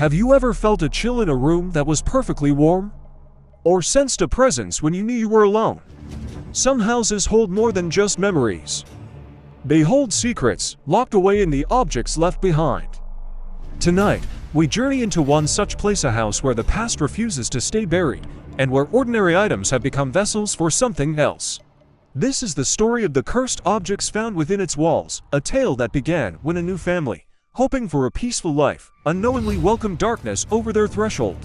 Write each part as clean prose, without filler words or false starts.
Have you ever felt a chill in a room that was perfectly warm? Or sensed a presence when you knew you were alone? Some houses hold more than just memories. They hold secrets, locked away in the objects left behind. Tonight, we journey into one such place, a house where the past refuses to stay buried, and where ordinary items have become vessels for something else. This is the story of the cursed objects found within its walls, a tale that began when a new family, hoping for a peaceful life, unknowingly welcomed darkness over their threshold.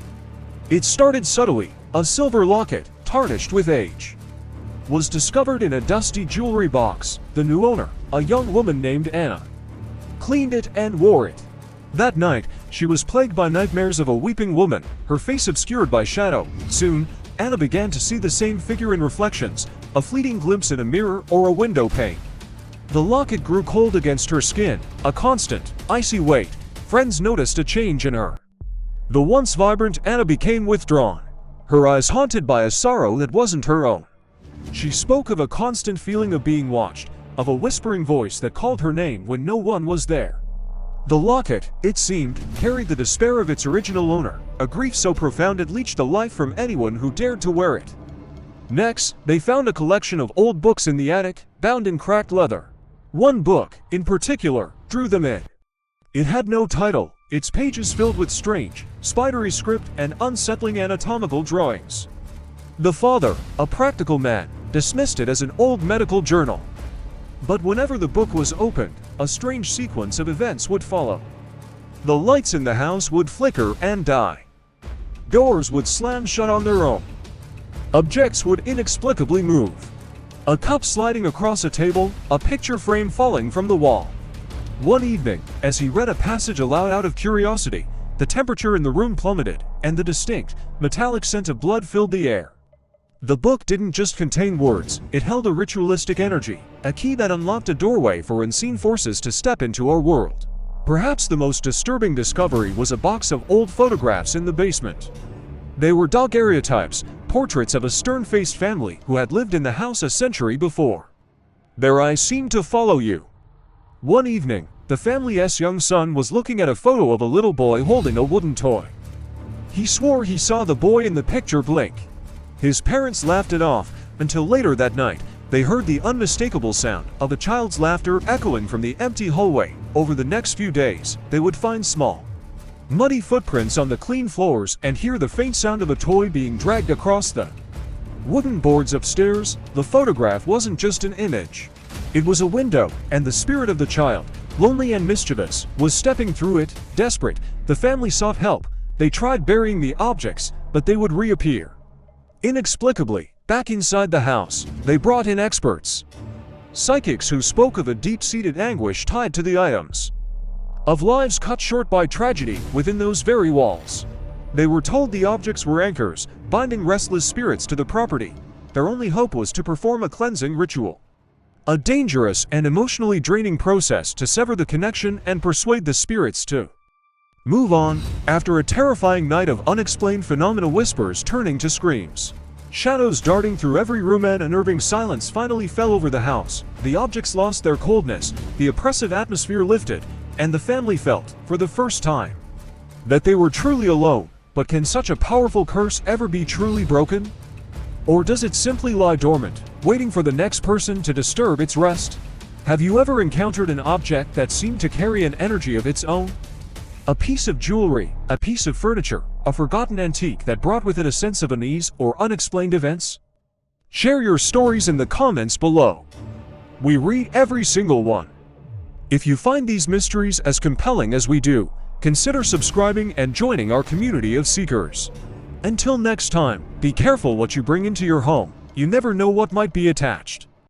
It started subtly. A silver locket, tarnished with age, was discovered in a dusty jewelry box. The new owner, a young woman named Anna, cleaned it and wore it. That night, she was plagued by nightmares of a weeping woman, her face obscured by shadow. Soon, Anna began to see the same figure in reflections, a fleeting glimpse in a mirror or a window pane. The locket grew cold against her skin, a constant, icy weight. Friends noticed a change in her. The once vibrant Anna became withdrawn, her eyes haunted by a sorrow that wasn't her own. She spoke of a constant feeling of being watched, of a whispering voice that called her name when no one was there. The locket, it seemed, carried the despair of its original owner, a grief so profound it leached the life from anyone who dared to wear it. Next, they found a collection of old books in the attic, bound in cracked leather. One book, in particular, drew them in. It had no title, its pages filled with strange, spidery script and unsettling anatomical drawings. The father, a practical man, dismissed it as an old medical journal. But whenever the book was opened, a strange sequence of events would follow. The lights in the house would flicker and die. Doors would slam shut on their own. Objects would inexplicably move. A cup sliding across a table, a picture frame falling from the wall. One evening, as he read a passage aloud out of curiosity, the temperature in the room plummeted, and the distinct, metallic scent of blood filled the air. The book didn't just contain words, it held a ritualistic energy, a key that unlocked a doorway for unseen forces to step into our world. Perhaps the most disturbing discovery was a box of old photographs in the basement. They were daguerreotypes, portraits of a stern-faced family who had lived in the house a century before. Their eyes seemed to follow you. One evening, the family's young son was looking at a photo of a little boy holding a wooden toy. He swore he saw the boy in the picture blink. His parents laughed it off, until later that night, they heard the unmistakable sound of a child's laughter echoing from the empty hallway. Over the next few days, they would find small, muddy footprints on the clean floors and hear the faint sound of a toy being dragged across the wooden boards upstairs. The photograph wasn't just an image. It was a window, and the spirit of the child, lonely and mischievous, was stepping through it. Desperate, the family sought help. They tried burying the objects, but they would reappear. Inexplicably, back inside the house, they brought in experts. Psychics who spoke of a deep-seated anguish tied to the items. Of lives cut short by tragedy within those very walls. They were told the objects were anchors, binding restless spirits to the property. Their only hope was to perform a cleansing ritual. A dangerous and emotionally draining process to sever the connection and persuade the spirits to move on. After a terrifying night of unexplained phenomena, whispers turning to screams, shadows darting through every room, and unnerving silence finally fell over the house. The objects lost their coldness, the oppressive atmosphere lifted, and the family felt, for the first time, that they were truly alone. But can such a powerful curse ever be truly broken? Or does it simply lie dormant, waiting for the next person to disturb its rest? Have you ever encountered an object that seemed to carry an energy of its own? A piece of jewelry, a piece of furniture, a forgotten antique that brought with it a sense of unease or unexplained events? Share your stories in the comments below. We read every single one. If you find these mysteries as compelling as we do, consider subscribing and joining our community of seekers. Until next time, be careful what you bring into your home. You never know what might be attached.